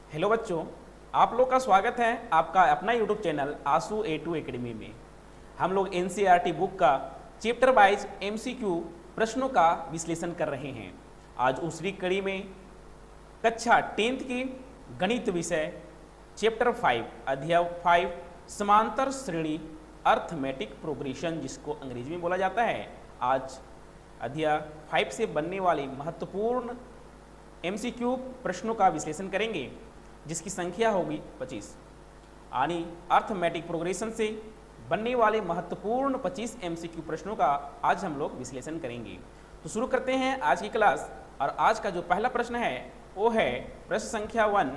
Hello बच्चों, आप लोग का स्वागत है आपका अपना यूट्यूब चैनल आसू A2 एकेडमी में। हम लोग एनसीईआरटी बुक का चैप्टर वाइज एमसीक्यू प्रश्नों का विश्लेषण कर रहे हैं। आज दूसरी कड़ी में कक्षा 10th की गणित विषय चैप्टर 5 अध्याय 5 समांतर श्रेणी अर्थमेटिक प्रोग्रेशन, जिसको अंग्रेजी में बोला जाता है। आज अध्याय 5 से बनने वाले महत्वपूर्ण एमसीक्यू प्रश्नों का विश्लेषण करेंगे, जिसकी संख्या होगी 25। यानी अर्थमेटिक प्रोग्रेशन से बनने वाले महत्वपूर्ण 25 एमसीक्यू प्रश्नों का आज हम लोग विश्लेषण करेंगे। तो शुरू करते हैं आज की क्लास। और आज का जो पहला प्रश्न है वो है प्रश्न संख्या 1,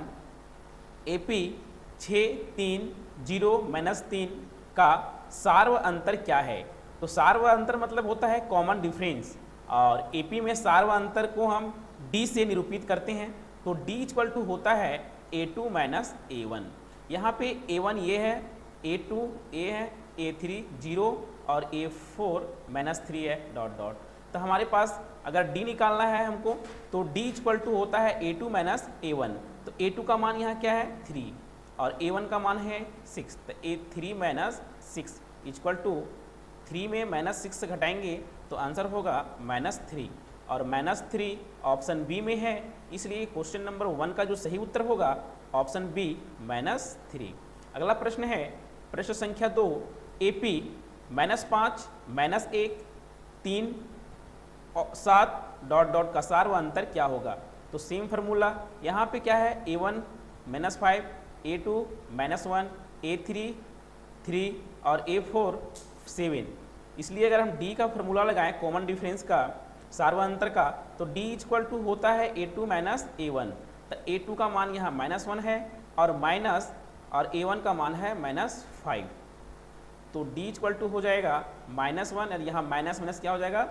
AP 630-3 का सार्व अंतर क्या है। तो सार्व अंतर मतलब होता है कॉमन डिफरेंस, और AP में सार्व अंतर को हम D से निरूपित करते हैं। तो D इक्वल टू होता है A2 माइनस A1। यहाँ पे A1 ये है, A2 A है, A3 0 और A4 -3 है डॉट डॉट। तो हमारे पास अगर D निकालना है हमको, तो D इक्वल टू होता है A2 माइनस A1। तो A2 का मान यहाँ क्या है 3 और A1 का मान है 6। तो A3 माइनस 6 इक्वल टू 3 में -6 से घटाएंगे तो आंसर होगा -3, और -3 ऑप्शन बी में है। इसलिए क्वेश्चन नंबर 1 का जो सही उत्तर होगा ऑप्शन बी -3। अगला प्रश्न है प्रश्न संख्या 2, AP -5 -1 3 7 डॉट डॉट का सार्व अंतर क्या होगा। तो सेम फार्मूला यहाँ पे क्या है, A1 -5, A2 -1, A3 3 और A4 7। इसलिए अगर हम D का फार्मूला लगाएं कॉमन डिफरेंस का सार्व अंतर का, तो D इक्वल टू होता है A2 माइनस A1। तो A2 का मान यहाँ -1 है और A1 का मान है -5। तो D इक्वल टू हो जाएगा -1 और यहाँ माइनस माइनस क्या हो जाएगा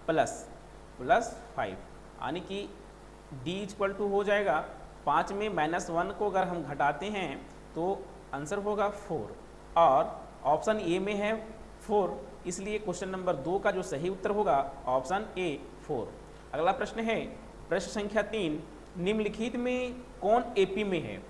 +5, यानी कि D इक्वल टू हो जाएगा 5 में -1 को अगर हम घटाते हैं तो आंसर होगा 4, और ऑप्शन ए में है 4। इसलिए क्वेश्चन नंबर 2 का जो सही उत्तर होगा ऑप्शन ए 4। अगला प्रश्न है प्रश्न संख्या 3, निम्नलिखित में कौन AP में है।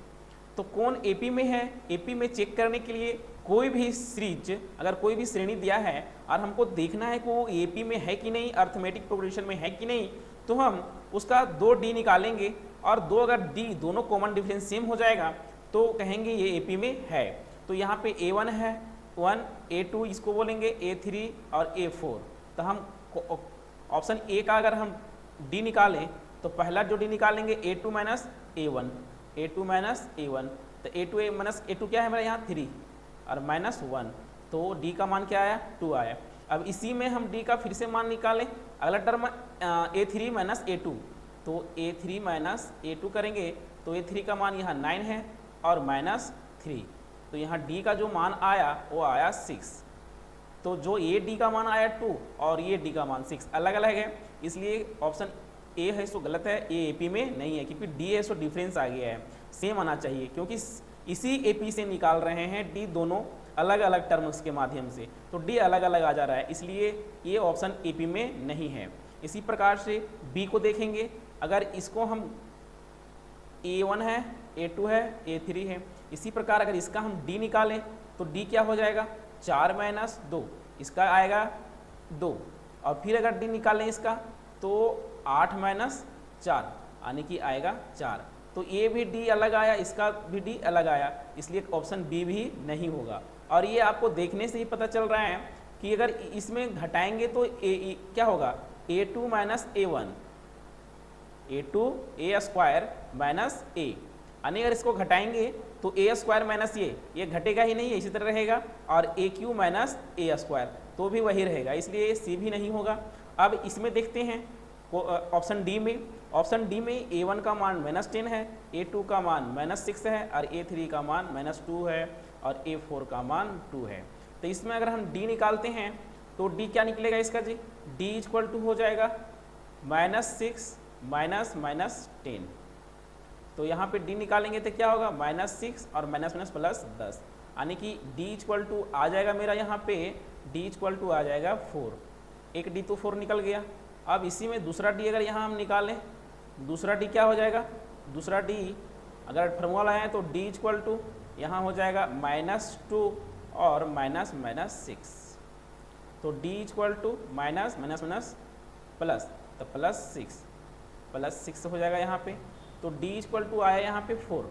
तो कौन AP में है, AP में चेक करने के लिए कोई भी सीरीज अगर कोई भी श्रेणी दिया है और हमको देखना है कि वो AP में है कि नहीं, अर्थमेटिक प्रोग्रेशन में है कि नहीं, तो हम उसका 2D निकालेंगे और 2 अगर D दोनों कॉमन डिफरेंस सेम हो जाएगा तो कहेंगे ये AP में है। तो यहाँ पे A1 है 1, A2 इसको बोलेंगे A3 और A4। तो हम ऑप्शन ए का अगर हम D निकालें तो पहला जो D निकालेंगे A2 minus A1, A2 minus A1। तो A2 माइनस A2 क्या है मेरा यहाँ 3 और -1, तो D का मान क्या आया 2 आया। अब इसी में हम D का फिर से मान निकालें, अगला टर्म A3 माइनस A2। तो A3 माइनस A2 करेंगे तो A3 का मान यहाँ 9 है और -3। तो यहाँ D का जो मान आया वो आया 6। तो जो ये D का मान आया 2 और ये D का मान 6 अलग अलग है, इसलिए ऑप्शन ए है सो गलत है, ये AP में नहीं है, क्योंकि D है सो डिफरेंस आ गया है, सेम आना चाहिए, क्योंकि इसी AP से निकाल रहे हैं D दोनों अलग अलग टर्म्स के माध्यम से, तो D अलग अलग आ जा रहा है, इसलिए ये ऑप्शन AP में नहीं है। इसी प्रकार से B को देखेंगे, अगर इसको हम A1 है, A2 है, A3 है, इसी प्रकार अगर इसका हम D निकालें तो D क्या हो जाएगा 4 माइनस 2, इसका आएगा 2, और फिर अगर D निकालें इसका तो 8 माइनस 4, यानी कि आएगा 4। तो ये भी D अलग आया, इसका भी D अलग आया, इसलिए ऑप्शन बी भी नहीं होगा। और ये आपको देखने से ही पता चल रहा है कि अगर इसमें घटाएंगे तो क्या होगा A2 minus A1, A2 A square minus A, यानी अगर इसको घटाएंगे तो A स्क्वायर माइनस ये घटेगा ही नहीं है, इसी तरह रहेगा, और AQ माइनस A स्क्वायर तो भी वही रहेगा, इसलिए C भी नहीं होगा। अब इसमें देखते हैं ऑप्शन डी में। ऑप्शन डी में A1 का मान -10 है, A2 का मान -6 है और A3 का मान -2 है और A4 का मान 2 है। तो इसमें अगर हम D निकालते हैं तो D क्या निकलेगा इसका जी, D इक्वल टू हो जाएगा -6 -10। तो यहाँ पे D निकालेंगे तो क्या होगा -6 और +10, यानी कि D इक्वल टू आ जाएगा मेरा यहाँ पे D इक्वल टू आ जाएगा 4। एक D तो 4 निकल गया। अब इसी में दूसरा D अगर यहाँ हम निकालें, दूसरा D क्या हो जाएगा, दूसरा D अगर फार्मूला है तो d इक्वल टू यहाँ हो जाएगा -2 और -6, तो d equal to minus minus minus plus, तो +6 हो जाएगा यहाँ पे। तो d इक्वल टू आया यहाँ पे 4,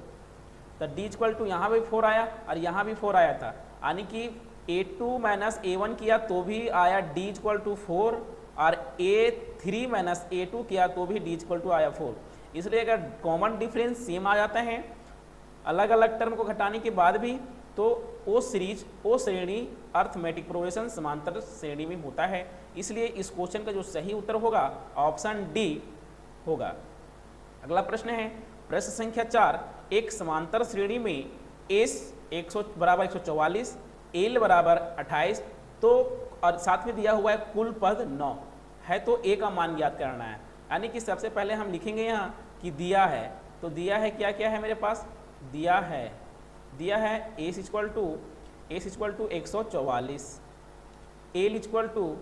तो d इक्वल टू यहाँ भी 4 आया और यहाँ भी 4 आया था, यानी कि a2 माइनस a1 किया तो भी आया d इक्वल टू 4 और a3 माइनस a2 किया तो भी d इक्वल टू आया 4। इसलिए अगर कॉमन डिफरेंस सेम आ जाता है अलग अलग टर्म को घटाने के बाद भी, तो वो श्रेणी अर्थमेटिक प्रोग्रेशन समांतर श्रेणी में होता है। इसलिए इस क्वेश्चन का जो सही उत्तर होगा ऑप्शन डी होगा। अगला प्रश्न है प्रश्न संख्या 4, एक समांतर श्रेणी में एस 100 बराबर 144, एल बराबर 28, तो और साथ में दिया हुआ है कुल पद 9 है, तो ए का मान ज्ञात करना है। यानी कि सबसे पहले हम लिखेंगे यहाँ कि दिया है, तो दिया है क्या क्या है मेरे पास, दिया है S equal to 144, L equal to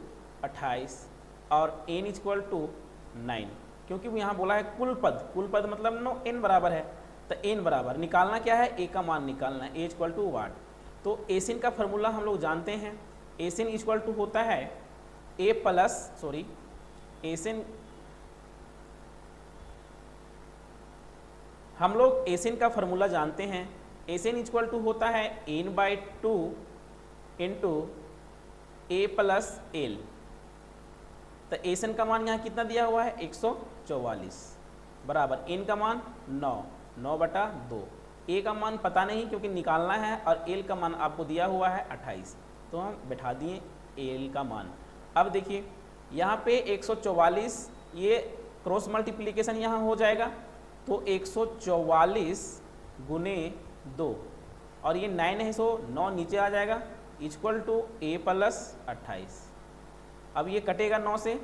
28 और एन इक्वल टू 9, क्योंकि वो यहाँ बोला है कुल पद मतलब 9 एन बराबर है, तो एन बराबर निकालना क्या है, ए का मान निकालना है, ए इक्वल टू वाट। तो एसिन का फॉर्मूला हम लोग जानते हैं, एसिन इक्वल टू होता है एसिन हम लोग एसिन का फॉर्मूला जानते हैं, एसिन इक्वल टू होता है n/2 इंटू ए प्लस एल। तो एसिन का मान यहाँ कितना दिया हुआ है 144 बराबर एन का मान 9/2, ए का मान पता नहीं क्योंकि निकालना है और एल का मान आपको दिया हुआ है 28, तो हम बैठा दिए एल का मान। अब देखिए यहाँ पे 144 ये क्रॉस मल्टीप्लिकेशन यहाँ हो जाएगा, तो 144 गुने 2 और ये 9 है, सो 9 नीचे आ जाएगा इक्वल टू ए प्लस 28। अब ये कटेगा 9 से,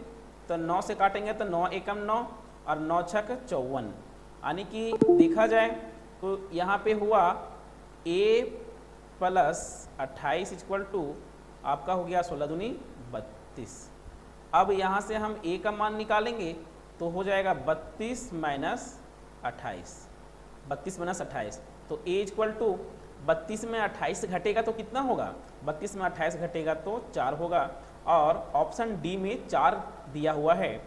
तो 9 से काटेंगे तो 9 एकम 9 और 9 छक 54, यानी कि देखा जाए तो यहाँ पे हुआ ए प्लस 28 इक्वल टू आपका हो गया 16 दूनी 32। अब यहाँ से हम ए का मान निकालेंगे तो हो जाएगा 32 माइनस 28, तो ए इक्वल टू 32 में 28 घटेगा तो कितना होगा, 32 में 28 घटेगा तो 4 होगा, और ऑप्शन डी में 4 दिया हुआ है।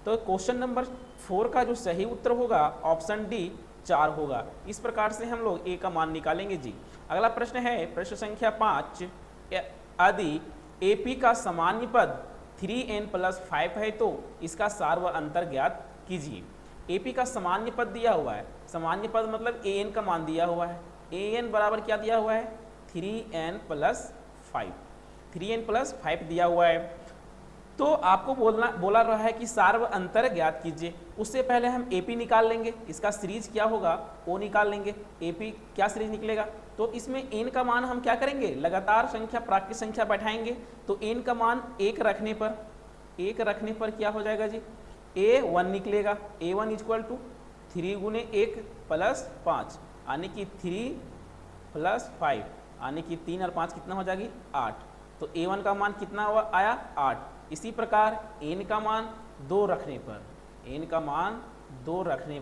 तो क्वेश्चन नंबर 4 का जो सही उत्तर होगा ऑप्शन डी 4 होगा। इस प्रकार से हम लोग ए का मान निकालेंगे जी। अगला प्रश्न है प्रश्न संख्या 5, यदि एपी का सामान्य पद 3n+5 है तो इसका सार व अंतर ज्ञात कीजिए। एपी का सामान्य पद दिया हुआ है, सामान्य पद मतलब an का मान दिया हुआ है, an बराबर क्या दिया हुआ है 3n+5 दिया हुआ है। तो आपको बोला रहा है कि सार व अंतर ज्ञात कीजिए। उससे पहले हम एपी निकाल लेंगे, इसका सीरीज क्या होगा वो निकाल लेंगे। एपी क्या सीरीज निकलेगा, तो इसमें n का मान हम क्या करेंगे, लगातार संख्या प्राकृत संख्या बैठाएंगे, तो n का मान 1 रखने पर क्या हो जाएगा जी, a1 निकलेगा। a1 इक्वल टू 3 गुने 1 प्लस 5, यानी कि 3 प्लस 5, यानी कि 3 और 5 कितना हो जाएगी 8, तो a1 का मान कितना हुआ आया 8। इसी प्रकार n का मान 2 रखने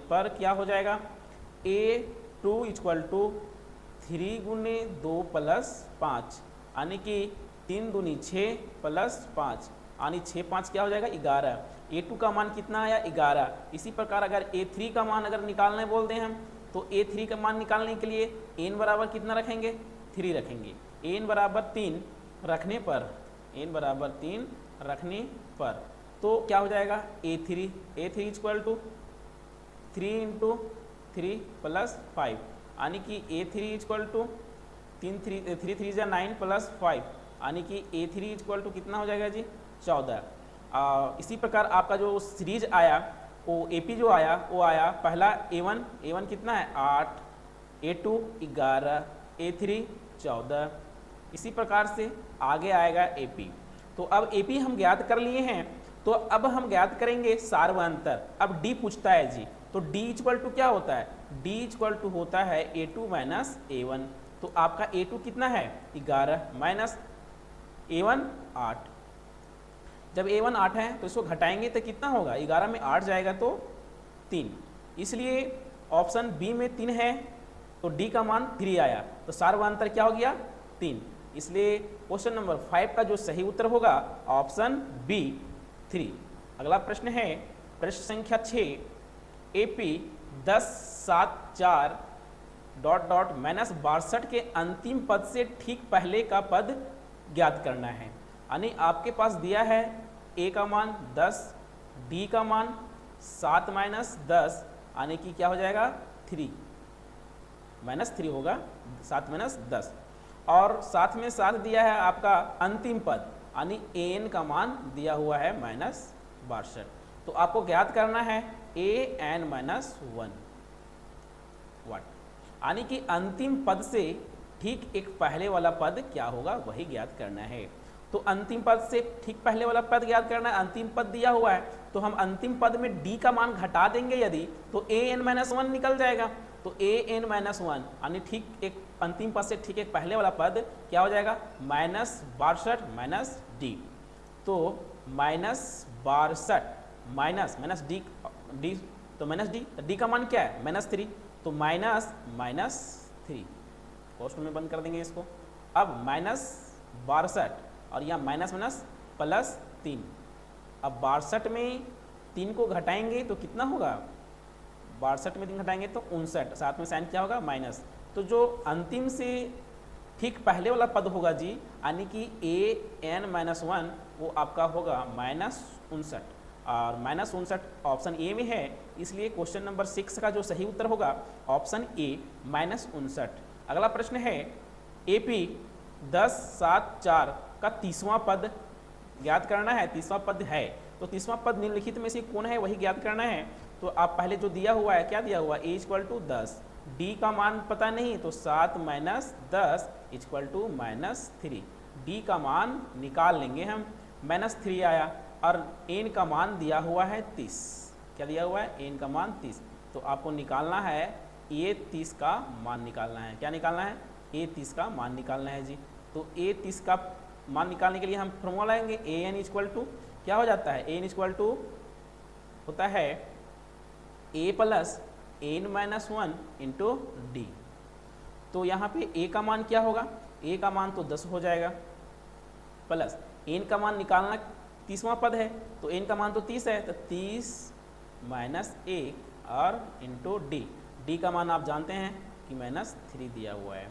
पर क्या हो जाएगा, a2 इक्वल टू 3 गुने 2 प्लस 5, यानी कि 3 दूनी 6 प्लस 5, यानी 6 5 क्या हो जाएगा 11। a2 का मान कितना आया 11। इसी प्रकार अगर a3 का मान अगर निकालने बोलते हैं हम, तो a3 का मान निकालने के लिए n बराबर कितना रखेंगे 3 रखेंगे। n बराबर 3 रखने पर तो क्या हो जाएगा a3 equal to 3 into 3 plus 5, यानी कि a3 इक्वल टू 3 3 9 प्लस 5, यानी कि a3 इक्वल टू कितना हो जाएगा जी 14। इसी प्रकार आपका जो सीरीज आया वो एपी जो आया वो आया पहला a1 कितना है 8, a2 11, a3 14। इसी प्रकार से आगे आएगा एपी। तो अब एपी हम ज्ञात कर लिए हैं, तो अब हम ज्ञात करेंगे सार व अंतर। अब डी पूछता है जी, तो डी इक्वल टू क्या होता है, डी इक्वल टू होता है a2 माइनस a1। तो आपका a2 कितना है 11 माइनस a1 8। जब a1 8 है तो इसको घटाएंगे तो कितना होगा, 11 में 8 जाएगा तो 3। इसलिए ऑप्शन बी में 3 है तो डी का मान 3 आया, तो सार्वधातुक क्या हो गया 3। इसलिए क्वेश्चन नंबर 5 का जो सही उत्तर होगा ऑप्शन बी 3। अगला प्रश्न है प्रश्न संख्या 6, एपी 1074 डॉट माइनस 62 के अंतिम पद से ठीक पहले का पद ज्ञात करना है। यानी आपके पास दिया है ए का मान 10, डी का मान 7 माइनस 10 यानी कि क्या हो जाएगा 3 माइनस 3 होगा 7 माइनस 10, और साथ में साथ दिया है आपका अंतिम पद यानी एन का मान दिया हुआ है माइनस 62। तो आपको ज्ञात करना है ए एन माइनस 1 वाट, यानी कि अंतिम पद से ठीक एक पहले वाला पद क्या होगा वही ज्ञात करना है। तो अंतिम पद से ठीक पहले वाला पद ज्ञात करना है। अंतिम पद दिया हुआ है तो हम अंतिम पद में डी का मान घटा देंगे यदि, तो ए एन माइनस 1 निकल जाएगा। तो ए एन माइनस 1 यानी ठीक एक अंतिम पद से ठीक एक पहले वाला पद क्या हो जाएगा माइनस 62 माइनस डी। तो माइनस 62 माइनस डी तो माइनस डी का मान क्या है माइनस 3, तो माइनस 3 क्वेश्चन में बंद कर देंगे इसको। अब माइनस 62 और यहाँ माइनस प्लस 3, अब 62 में 3 को घटाएंगे तो कितना होगा 62 में 3 घटाएंगे तो 59, साथ में साइन क्या होगा माइनस। तो जो अंतिम से ठीक पहले वाला पद होगा जी यानी कि ए एन माइनस 1 वो आपका होगा माइनस 59, और माइनस 59 ऑप्शन ए में है, इसलिए क्वेश्चन नंबर 6 का जो सही उत्तर होगा ऑप्शन ए माइनस 59। अगला प्रश्न है एपी 1074 का 30वां पद ज्ञात करना है। 30वां पद है तो 30वां पद निम्नलिखित में से कौन है वही ज्ञात करना है। तो आप पहले जो दिया हुआ है क्या दिया हुआ ए इक्वल टू 10, डी का मान पता नहीं तो 7 minus 10 equal to minus 3, D का मान निकाल लेंगे हम माइनस 3 आया, और एन का मान दिया हुआ है 30। क्या दिया हुआ है एन का मान 30, तो आपको निकालना है ए 30 का मान निकालना है। क्या निकालना है ए 30 का मान निकालना है जी। तो ए 30 का मान निकालने के लिए हम फॉर्मूला लाएंगे ए एन इक्वल टू क्या हो जाता है एन इक्वल टू होता है a plus n minus 1 into d. तो यहाँ पे ए का मान क्या होगा ए का मान तो 10 हो जाएगा, प्लस एन का मान निकालना 30वां पद है तो एन का मान तो 30 है, तो 30 माइनस 1 और इंटू डी। डी का मान आप जानते हैं कि माइनस 3 दिया हुआ है।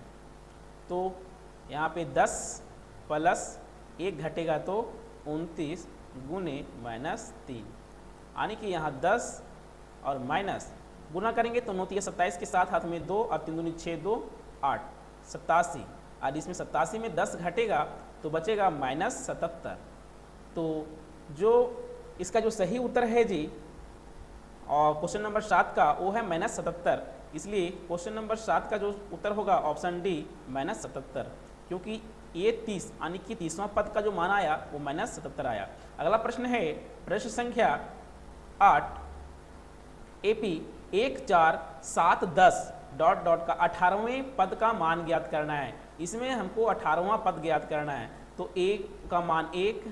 तो यहाँ पे 10 प्लस 1 घटेगा तो 29 गुने माइनस 3, यानी कि यहाँ 10 और माइनस गुना करेंगे तो 9 27 के साथ हाथ में 2 और 3 दूनी 6 2 8 87, और इसमें 87 में 10 घटेगा तो बचेगा माइनस 77। तो जो इसका जो सही उत्तर है जी और क्वेश्चन नंबर 7 का वो है माइनस 77, इसलिए क्वेश्चन नंबर 7 का जो उत्तर होगा ऑप्शन डी माइनस 77, क्योंकि ये 30 यानी कि 30वां पद का जो मान आया वो माइनस 77 आया। अगला प्रश्न है प्रश्न संख्या 8, एपी 1 4 7 10 डॉट का 18वें पद का मान ज्ञात करना है। इसमें हमको 18वां पद ज्ञात करना है। तो ए का मान 1,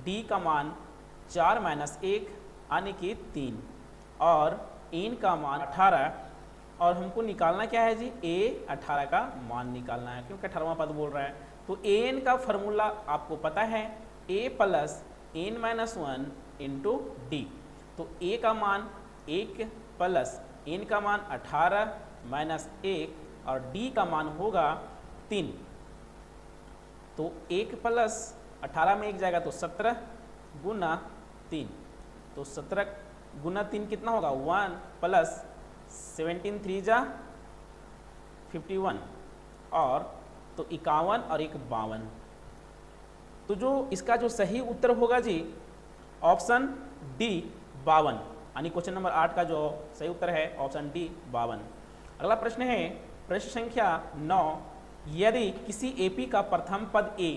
डी का मान 4 माइनस 1 यानी कि 3, और एन का मान 18, और हमको निकालना क्या है जी ए 18 का मान निकालना है क्योंकि 18वां पद बोल रहा है। तो ए एन का फॉर्मूला आपको पता है a plus n minus 1 into d. तो ए का मान 1 प्लस एन का मान 18 माइनस 1 और डी का मान होगा 3। तो 1 प्लस 18 में 1 जाएगा तो 17 गुना 3, तो 17 गुना 3 कितना होगा 1 प्लस 17 3 जा 51, और तो 51 और 1 52। तो जो इसका जो सही उत्तर होगा जी ऑप्शन डी 52, यानी क्वेश्चन नंबर 8 का जो सही उत्तर है ऑप्शन डी 52। अगला प्रश्न है प्रश्न संख्या 9, यदि किसी एपी का प्रथम पद ए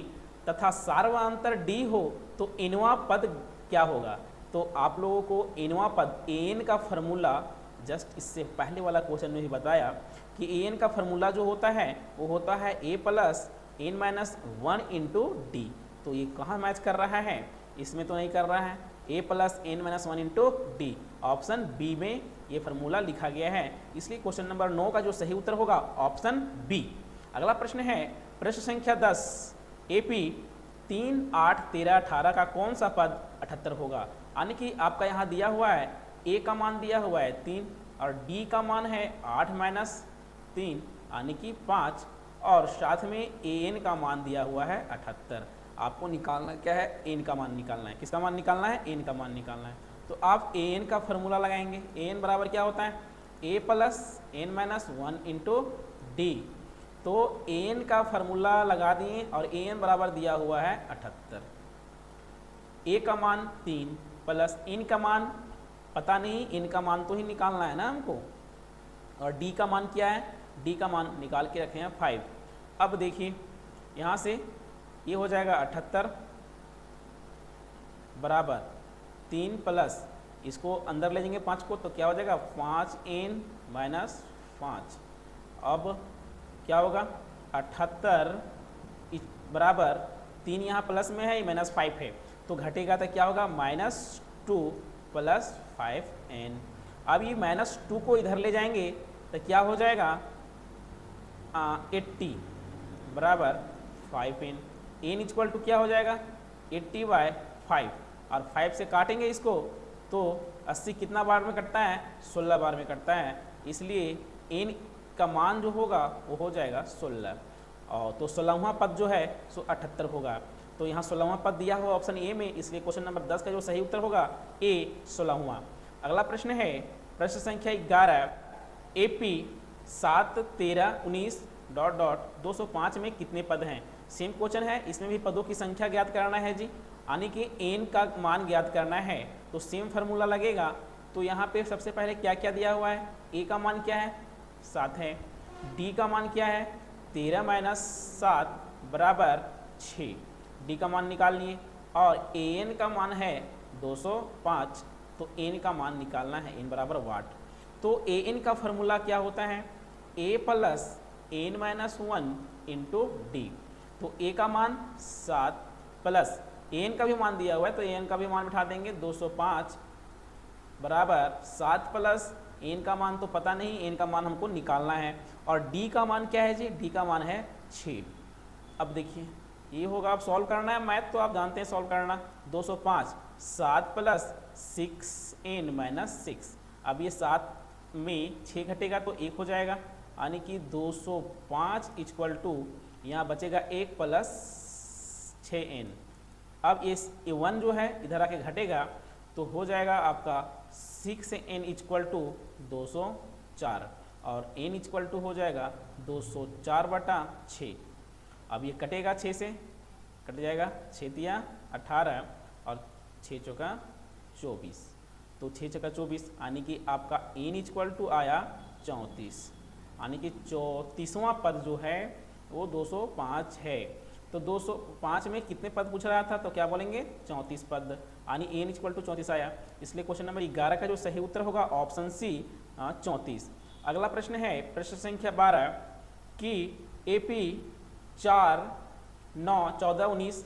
तथा सार्वधातुक डी हो तो एनवां पद क्या होगा। तो आप लोगों को एनवां पद एन का फॉर्मूला जस्ट इससे पहले वाला क्वेश्चन में ही बताया कि एन का फॉर्मूला जो होता है वो होता है a plus n minus 1 into d. तो ये कहाँ मैच कर रहा है, इसमें तो नहीं कर रहा है, a plus n minus 1 into d, option b में ये फार्मूला लिखा गया है, इसलिए क्वेश्चन नंबर 9 का जो सही उत्तर होगा ऑप्शन बी। अगला प्रश्न है प्रश्न संख्या 10, एपी 3, 8, 13, 18 का कौन सा पद 78 होगा। यानी कि आपका यहाँ दिया हुआ है ए का मान दिया हुआ है 3 और डी का मान है 8 माइनस 3 यानी कि 5 और साथ में ए एन का मान दिया हुआ है 78। आपको निकालना क्या है, एन का मान निकालना है। किसका मान निकालना है, एन का मान निकालना है। तो आप ए एन का फॉर्मूला लगाएंगे। ए एन बराबर क्या होता है, a plus n minus 1 into d. तो ए एन का फॉर्मूला लगा दिए और ए एन बराबर दिया हुआ है 78। ए का मान 3 प्लस एन का मान पता नहीं, एन का मान तो ही निकालना है ना हमको। और डी का मान क्या है, डी का मान निकाल के रखे हैं 5। अब देखिए यहाँ से ये हो जाएगा 78 बराबर 3 प्लस इसको अंदर ले जाएंगे 5 को, तो क्या हो जाएगा 5n माइनस 5। अब क्या होगा 78 बराबर 3 यहाँ प्लस में है, माइनस 5 है, तो घटेगा तो क्या होगा -2 प्लस 5n। अब ये -2 को इधर ले जाएंगे तो क्या हो जाएगा 80 बराबर 5n। n इक्वल टू क्या हो जाएगा 80/5 और 5 से काटेंगे इसको तो 80 कितना बार में कटता है, 16 बार में कटता है, इसलिए n का मान जो होगा वो हो जाएगा 16। और तो 16वां पद जो है सो 78 होगा। तो यहाँ 16वां पद दिया हुआ ऑप्शन ए में, इसलिए क्वेश्चन नंबर 10 का जो सही उत्तर होगा ए 16वां। अगला प्रश्न है प्रश्न संख्या 11, एपी 7, 13, 19 ... 205 में कितने पद हैं। सेम क्वेश्चन है, इसमें भी पदों की संख्या ज्ञात करना है जी, यानी कि एन का मान ज्ञात करना है। तो सेम फार्मूला लगेगा। तो यहाँ पे सबसे पहले क्या क्या दिया हुआ है, ए का मान क्या है 7 है, डी का मान क्या है 13 माइनस 7 बराबर 6, डी का मान निकाल लिए, और ए एन का मान है 205, तो एन का मान निकालना है, एन बराबर वाट। तो ए एन का फार्मूला क्या होता है, a plus n minus 1 into d. तो ए का मान 7 प्लस एन का भी मान दिया हुआ है, तो एन का भी मान बिठा देंगे 205 बराबर 7 प्लस एन का मान तो पता नहीं, एन का मान हमको निकालना है। और डी का मान क्या है जी, डी का मान है 6। अब देखिए ये होगा, आप सॉल्व करना है, मैथ तो आप जानते हैं सॉल्व करना। 205 7 प्लस 6n माइनस 6। अब ये 7 में 6 घटेगा तो 1 हो जाएगा, यानी कि 205 इक्वल टू यहाँ बचेगा 1 प्लस 6n। अब ये 1 जो है इधर आके घटेगा तो हो जाएगा आपका 6n इक्वल टू 204 और n इक्वल टू हो जाएगा 204/6। अब ये कटेगा 6 से, कट जाएगा 6 तिया 18 और 6 चौका 24, तो 6 चौका 24, यानी कि आपका n इक्वल टू आया 34, यानी कि 34वां पद जो है वो 205 है। तो 205 में कितने पद पूछ रहा था, तो क्या बोलेंगे 34 पद, यानी n इक्वल टू 34 आया, इसलिए क्वेश्चन नंबर 11 का जो सही उत्तर होगा ऑप्शन सी 34। अगला प्रश्न है प्रश्न संख्या 12 कि एपी 4, 9, 14, 19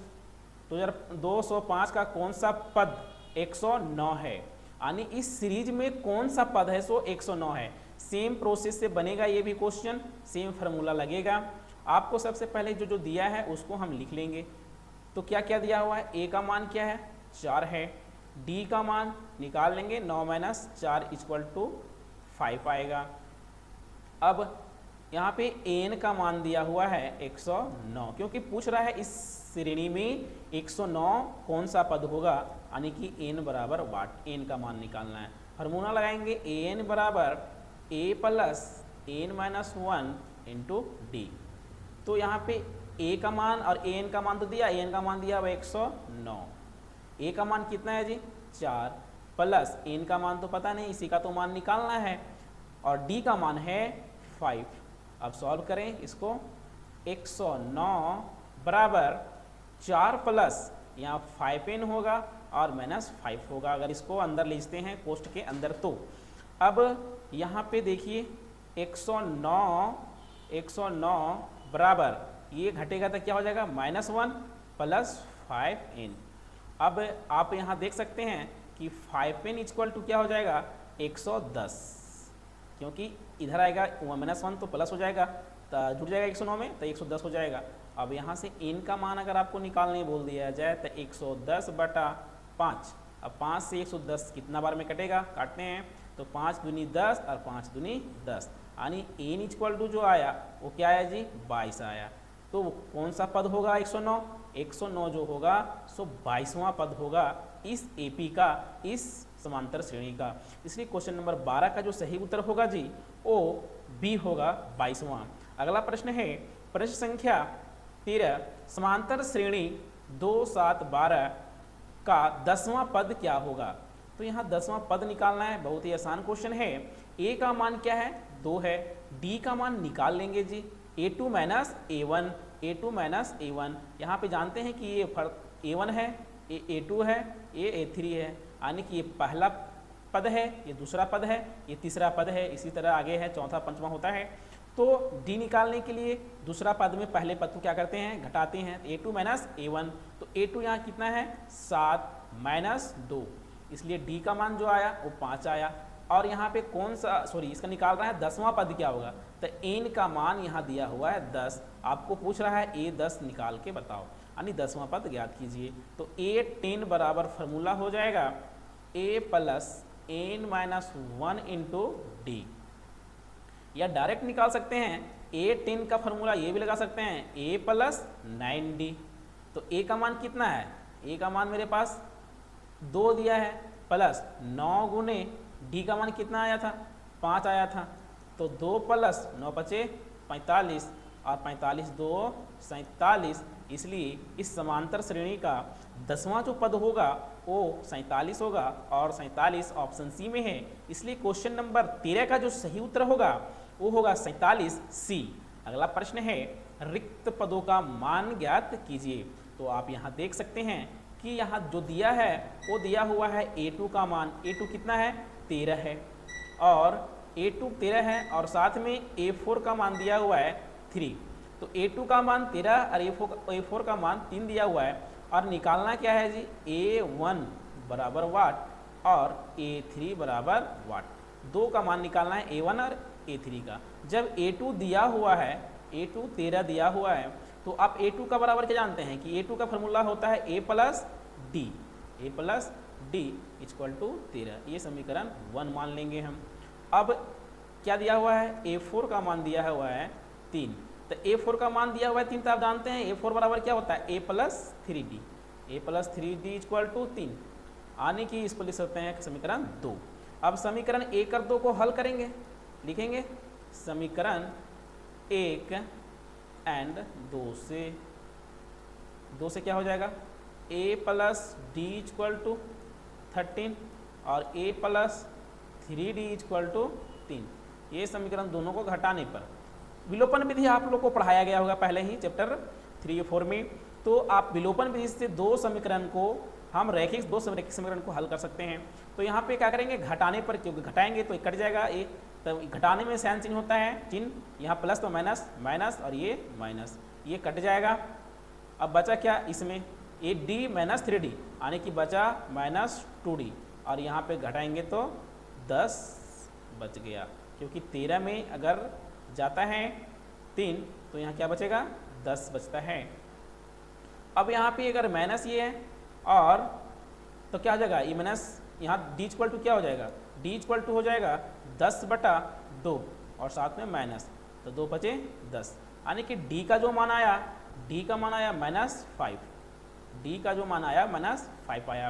205 का कौन सा पद 109 है, यानी इस सीरीज में कौन सा पद है सो 109 है। सेम प्रोसेस से बनेगा ये भी क्वेश्चन, सेम फार्मूला लगेगा। आपको सबसे पहले जो दिया है उसको हम लिख लेंगे। तो क्या क्या दिया हुआ है, ए का मान क्या है 4 है, डी का मान निकाल लेंगे 9 माइनस 4 इक्वल टू 5 आएगा। अब यहाँ पे एन का मान दिया हुआ है 109, क्योंकि पूछ रहा है इस श्रेणी में 109 कौन सा पद होगा, यानी कि एन बराबर वाट, एन का मान निकालना है। फार्मूला लगाएंगे एन बराबर a plus n minus 1 into d. तो यहाँ पे ए का मान और एन का मान तो दिया, एन का मान दिया 109, ए का मान कितना है जी 4 प्लस एन का मान तो पता नहीं, इसी का तो मान निकालना है, और डी का मान है 5। अब सॉल्व करें इसको, 109 बराबर 4 प्लस यहाँ 5n होगा और माइनस 5 होगा, अगर इसको अंदर ले जाते हैं कोष्ट के अंदर तो। अब यहाँ पे देखिए 109 बराबर ये घटेगा तो क्या हो जाएगा -1 प्लस 5n। अब आप यहाँ देख सकते हैं कि 5n इक्वल टू क्या हो जाएगा 110, क्योंकि इधर आएगा -1 तो प्लस हो जाएगा, तो जुड़ जाएगा 109 में, तो 110 हो जाएगा। अब यहाँ से n का मान अगर आपको निकालने बोल दिया जाए तो 110 बटा 5, अब 5 से 110 कितना बार में कटेगा, काटते हैं, तो 5 दूनी 10 और 5 दूनी 10, यानी n इक्वल टू जो आया वो क्या आया जी 22 आया। तो कौन सा पद होगा 109, 109 जो होगा सो 22वां पद होगा इस AP का, इस समांतर श्रेणी का। इसलिए क्वेश्चन नंबर 12 का जो सही उत्तर होगा जी वो बी होगा 22वां। अगला प्रश्न है प्रश्न संख्या 13, समांतर श्रेणी 2 7 12 का 10वां पद क्या होगा। तो यहाँ 10वां पद निकालना है, बहुत ही आसान क्वेश्चन है। ए का मान क्या है 2 है, डी का मान निकाल लेंगे जी A2 minus A1, A2 minus A1, यहाँ पे जानते हैं कि ये A1 है, ये A2 है, ये A3 है, यानी कि ये पहला पद है, ये दूसरा पद है, ये तीसरा पद है, इसी तरह आगे है, चौथा पंचवा होता है। तो D निकालने के लिए दूसरा पद में पहले पद को क्या करते हैं घटाते हैं, A2 माइनस A1, तो A2 यहाँ कितना है 7 माइनस 2, इसलिए D का मान जो आया वो 5 आया। और यहाँ पे कौन सा इसका निकाल रहा है 10वां पद क्या होगा, तो n का मान यहाँ दिया हुआ है 10, आपको पूछ रहा है A10 निकाल के बताओ, यानी 10वां पद ज्ञात कीजिए। तो A10 बराबर फार्मूला हो जाएगा A plus n minus 1 into D, या डायरेक्ट निकाल सकते हैं A10 का फार्मूला ये भी लगा सकते हैं A प्लस 9D। तो A का मान कितना है, A का मान मेरे पास 2 दिया है, प्लस 9 गुने D का मान कितना आया था 5 आया था, तो 2 प्लस 9 बचे 45 और 45 2 47, इसलिए इस समांतर श्रेणी का 10वां जो पद होगा वो 47 होगा और 47 ऑप्शन सी में है। इसलिए क्वेश्चन नंबर 13 का जो सही उत्तर होगा वो होगा 47 सी। अगला प्रश्न है रिक्त पदों का मान ज्ञात कीजिए। तो आप यहाँ देख सकते हैं कि यहाँ जो दिया है वो दिया हुआ है A2 का मान, A2 कितना है 13 है, और A2 13 है और साथ में A4 का मान दिया हुआ है 3। तो A2 का मान 13 और A4 का मान 3 दिया हुआ है, और निकालना क्या है जी A1 बराबर वाट और A3 बराबर वाट, 2 का मान निकालना है A1 और A3 का। जब A2 दिया हुआ है, A2 13 दिया हुआ है, तो आप A2 का बराबर क्या जानते हैं कि A2 का फार्मूला होता है A plus D equal to 13, ये समीकरण 1 मान लेंगे हम। अब क्या दिया हुआ है A4 का मान दिया हुआ है 3, तो A4 का मान दिया हुआ है 3, तो आप जानते हैं A4 बराबर क्या होता है A plus 3D equal to 3, आने की इसको लिख सकते हैं समीकरण 2। अब समीकरण 1 और 2 को हल करेंगे, लिखेंगे समीकरण 1 एंड 2 से क्या हो जाएगा A plus D equal to 13 और A plus 3D equal to 3, ये समीकरण दोनों को घटाने पर विलोपन विधि आप लोग को पढ़ाया गया होगा पहले ही चैप्टर 3 4 में। तो आप विलोपन विधि से दो समीकरण को हम रैखिक समीकरण को हल कर सकते हैं। तो यहाँ पे क्या करेंगे घटाने पर, क्योंकि घटाएंगे तो कट जाएगा ए, तो घटाने में साइन चिन्ह होता है, चिन्ह यहाँ प्लस तो माइनस और ये माइनस, ये कट जाएगा। अब बचा क्या इसमें ए डी माइनस 3D, यानी कि बचा माइनस 2D, और यहाँ पे घटाएंगे तो 10 बच गया, क्योंकि 13 में अगर जाता है 3 तो यहाँ क्या बचेगा 10 बचता है। अब यहाँ पे अगर माइनस ये है और तो क्या हो जाएगा ये माइनस, यहाँ डी इक्वल टू क्या हो जाएगा डी इक्वल टू हो जाएगा 10/2 और साथ में माइनस, तो 2 बचे 10, यानी कि डी का जो मान आया -5, डी का जो मान आया -5 आया।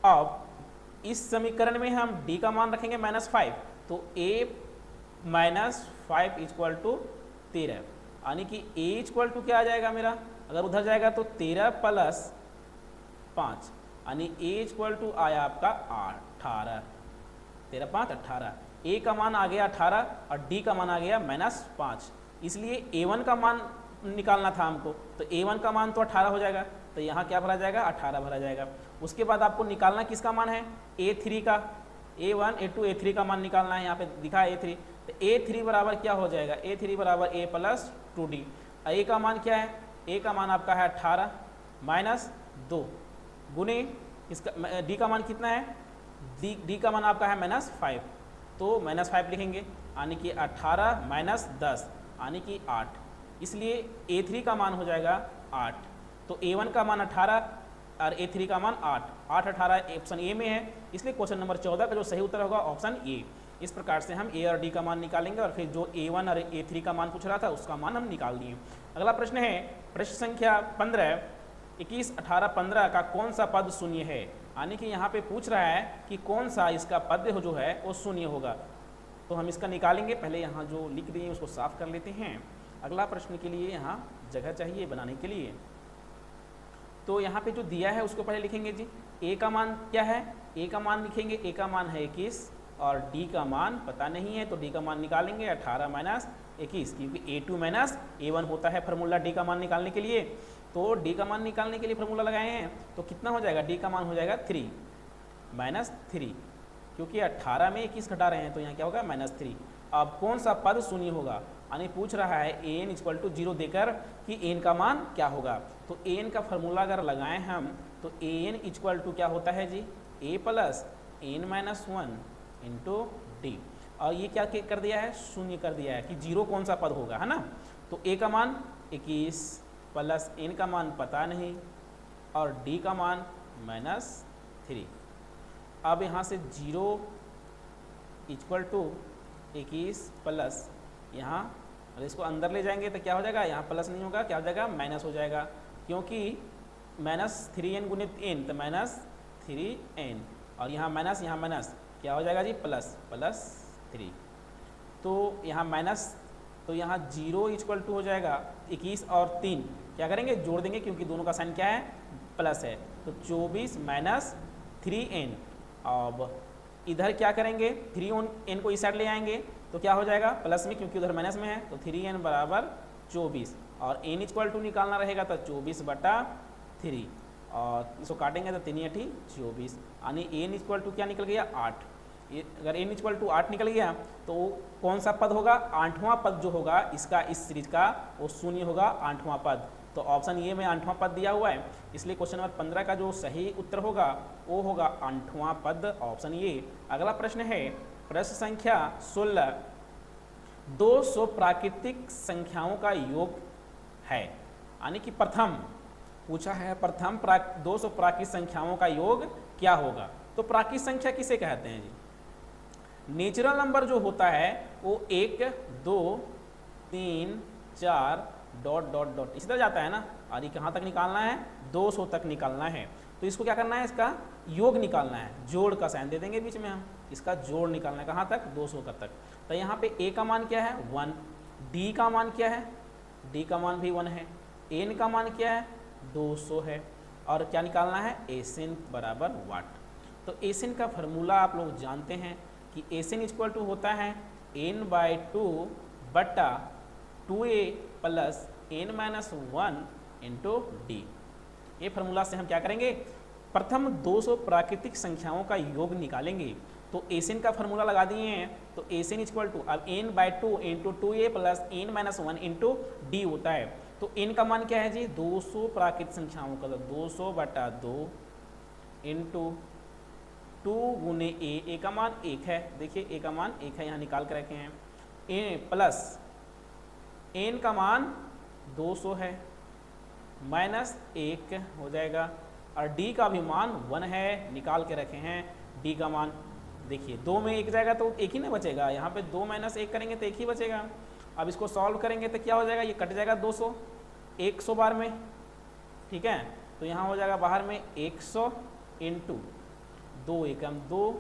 अब इस समीकरण में हम डी का मान रखेंगे -5, तो a -5 इक्वल टू 13, यानी कि a इक्वल टू क्या आ जाएगा मेरा, अगर उधर जाएगा तो 13 प्लस 5, यानी a इक्वल टू आया आपका 18, 13 5 18, a का मान आ गया 18 और d का मान आ गया -5, इसलिए a1 का मान निकालना था हमको, तो a1 का मान तो 18 हो जाएगा, तो यहाँ क्या भरा जाएगा 18 भरा जाएगा। उसके बाद आपको निकालना किसका मान है a3 का, a1 a2 a3 का मान निकालना है, यहाँ पे दिखा है a3, तो a3 बराबर क्या हो जाएगा a3 बराबर a प्लस 2D, a का मान क्या है a का मान आपका है 18 -2 गुने इसका d का मान कितना है डी का मान आपका है -5, तो -5 लिखेंगे, यानी कि 18 माइनस 10 यानी कि 8, इसलिए A3 का मान हो जाएगा 8। तो A1 का मान 18 और A3 का मान 8, 8 18 ऑप्शन ए में है, इसलिए क्वेश्चन नंबर 14 का जो सही उत्तर होगा ऑप्शन ए। इस प्रकार से हम ए और डी का मान निकालेंगे और फिर जो A1 और A3 का मान पूछ रहा था उसका मान हम निकाल दिए। अगला प्रश्न है प्रश्न संख्या 15, 21 18 15 का कौन सा पद शून्य है, यानी कि यहाँ पे पूछ रहा है कि कौन सा इसका पद जो है वो शून्य होगा। तो हम इसका निकालेंगे, पहले यहाँ जो लिख दिए उसको साफ कर लेते हैं। अगला प्रश्न के लिए यहाँ जगह चाहिए बनाने के लिए, तो यहाँ पे जो दिया है उसको पहले लिखेंगे जी। ए का मान क्या है, ए का मान लिखेंगे, ए का मान है 21 और डी का मान पता नहीं है, तो डी का मान निकालेंगे 18 माइनस 21, क्योंकि A2 माइनस A1 होता है फार्मूला डी का मान निकालने के लिए। तो डी का मान निकालने के लिए फार्मूला लगाए हैं, तो कितना हो जाएगा, डी का मान हो जाएगा 3 माइनस 3, क्योंकि 18 में 21 घटा रहे हैं तो यहाँ क्या होगा -3। अब कौन सा पद शून्य होगा, यानी पूछ रहा है an = 0 देकर कि n का मान क्या होगा। तो an का फार्मूला अगर लगाएं हम तो an = क्या होता है जी, a plus n minus 1 into D, और ये क्या कर दिया है, शून्य कर दिया है कि 0 कौन सा पद होगा, है ना। तो a का मान 21 प्लस n का मान पता नहीं और d का मान -3। अब यहाँ से 0 = 21 प्लस यहाँ, अगर इसको अंदर ले जाएंगे तो क्या हो जाएगा, यहाँ प्लस नहीं होगा, क्या हो जाएगा, माइनस हो जाएगा, क्योंकि -3n गुणित n तो -3n, और यहाँ माइनस क्या हो जाएगा जी, +3। तो यहाँ माइनस, तो यहाँ 0 = हो जाएगा 21 और 3 क्या करेंगे, जोड़ देंगे, क्योंकि दोनों का साइन क्या है, प्लस है। तो 24 माइनस 3n। अब इधर क्या करेंगे, 3n को इस साइड ले आएंगे तो क्या हो जाएगा, प्लस में, क्योंकि उधर माइनस में है, तो 3n बराबर 24, और n = निकालना रहेगा तो 24/3, और इसको काटेंगे तो 3 8 24, यानी n = क्या निकल गया, 8। अगर n = 8 निकल गया तो कौन सा पद होगा, 8वां पद जो होगा इसका, इस सीरीज का, वो शून्य होगा, 8वां पद। तो ऑप्शन ए में 8वां पद दिया हुआ है, इसलिए क्वेश्चन नंबर 15 का जो सही उत्तर होगा वो होगा 8वां पद, ऑप्शन ए। अगला प्रश्न है प्रश्न संख्या 16, 200 प्राकृतिक संख्याओं का योग है, यानी कि प्रथम पूछा है, प्रथम 200 प्राकृतिक संख्याओं का योग क्या होगा। तो प्राकृतिक संख्या किसे कहते हैं जी, नेचुरल नंबर जो होता है वो 1 2 3 4 ... इसी तरह जाता है ना, और ये कहाँ तक निकालना है, 200 तक निकालना है। तो इसको क्या करना है, इसका योग निकालना है, जोड़ का साइन दे देंगे बीच में हम, इसका जोड़ निकालना है, कहाँ तक, 200 का तक। तो यहाँ पे a का मान क्या है, 1, d का मान क्या है, d का मान भी 1 है, n का मान क्या है, 200 है, और क्या निकालना है, एसिन बराबर वाट। तो एसिन का फार्मूला आप लोग जानते हैं कि एसिन = होता है n/2 बटा 2a plus n-1 into D. ये फार्मूला से हम क्या करेंगे, प्रथम 200 प्राकृतिक संख्याओं का योग निकालेंगे। तो एसिन का फार्मूला लगा दिए हैं, तो एसिन = अब n/2 into 2a plus n-1 into D होता है। तो n का मान क्या है जी, 200 प्राकृतिक संख्याओं का, 200/2 इंटू 2 गुने a का मान 1 है, देखिए a का मान 1 है, यहाँ निकाल कर रखे हैं, a प्लस n का मान 200 है, -1 हो जाएगा, और d का भी मान 1 है, निकाल के रखे हैं d का मान। देखिए 2 में 1 जाएगा तो 1 ही ना बचेगा, यहाँ पे 2 - 1 करेंगे तो 1 ही बचेगा। अब इसको सॉल्व करेंगे तो क्या हो जाएगा, ये कट जाएगा 200 100 बार में, ठीक है। तो यहाँ हो जाएगा बाहर में 100 इंटू 2 एकम 2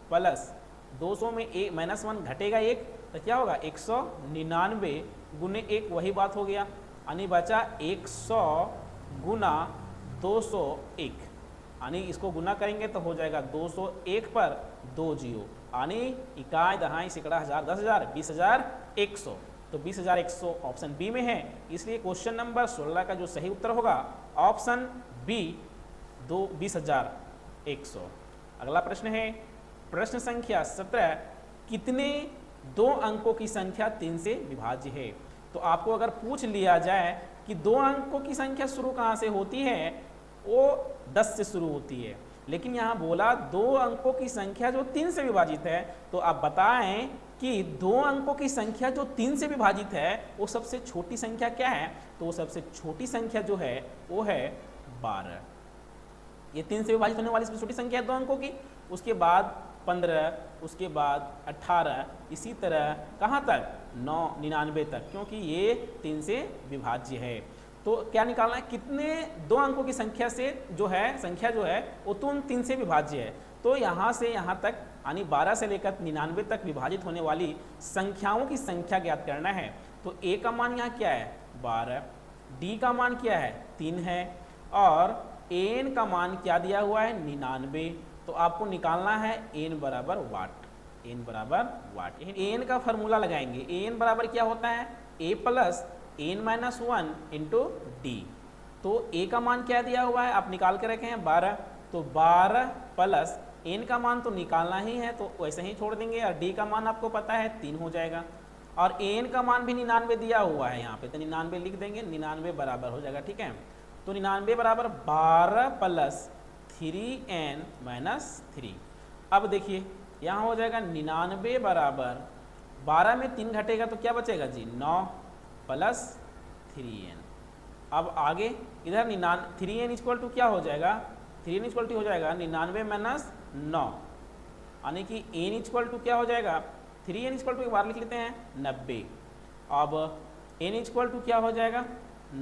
प्लस 200 में -1 घटेगा 1, तो क्या होगा 199 गुने 1, वही बात हो गया, यानी बचा 100 गुना 201, यानी इसको गुना करेंगे तो हो जाएगा 201 पर 2 0, यानी इकाई दहाई सैकड़ा हज़ार 10,000 20,000 100। तो 20,100 ऑप्शन बी में है, इसलिए क्वेश्चन नंबर 16 का जो सही उत्तर होगा ऑप्शन बी 20,100। अगला प्रश्न है प्रश्न संख्या 17, कितने 2 अंकों की संख्या 3 से विभाज्य है। तो आपको अगर पूछ लिया जाए कि 2 अंकों की संख्या शुरू कहाँ से होती है, वो 10 से शुरू होती है, लेकिन यहाँ बोला 2 अंकों की संख्या जो 3 से विभाजित है, तो आप बताएं कि 2 अंकों की संख्या जो 3 से विभाजित है वो सबसे छोटी संख्या क्या है? तो वो सबसे छोटी संख्या जो है वो है 12। ये 3 से विभाजित होने वाली सबसे छोटी संख्या है 2 अंकों की। उसके बाद 15, उसके बाद 18, इसी तरह कहाँ तक 99 तक, क्योंकि ये 3 से विभाज्य है। तो क्या निकालना है, कितने 2 अंकों की संख्या से जो है वो तो 3 से विभाज्य है। तो यहाँ से यहाँ तक यानी 12 से लेकर 99 तक विभाजित होने वाली संख्याओं की संख्या ज्ञात करना है। तो a का मान यहाँ क्या है 12, d का मान क्या है 3 है, और n का मान क्या दिया हुआ है 99। तो आपको निकालना है n बराबर वाट, n बराबर वाट। n का फॉर्मूला लगाएंगे, n बराबर क्या होता है a plus n minus 1 into d. तो a का मान क्या दिया हुआ है आप निकाल के रखे हैं 12, तो 12 प्लस n का मान तो निकालना ही है तो वैसे ही छोड़ देंगे, और d का मान आपको पता है 3 हो जाएगा, और n का मान भी 99 दिया हुआ है यहाँ पे, तो 99 लिख देंगे, 99 बराबर हो जाएगा। ठीक है, तो 99 बराबर 12 प्लस 3n माइनस 3। अब देखिए यहाँ हो जाएगा 99 बराबर 12 में 3 घटेगा तो क्या बचेगा जी 9 प्लस 3n। अब आगे इधर 3n इक्वल टू क्या हो जाएगा, 3n इक्वल टू हो जाएगा 99 माइनस 9, यानी कि n इक्वल टू क्या हो जाएगा 3n इक्वल टू एक बार लिख लेते हैं 90। अब n इक्वल टू क्या हो जाएगा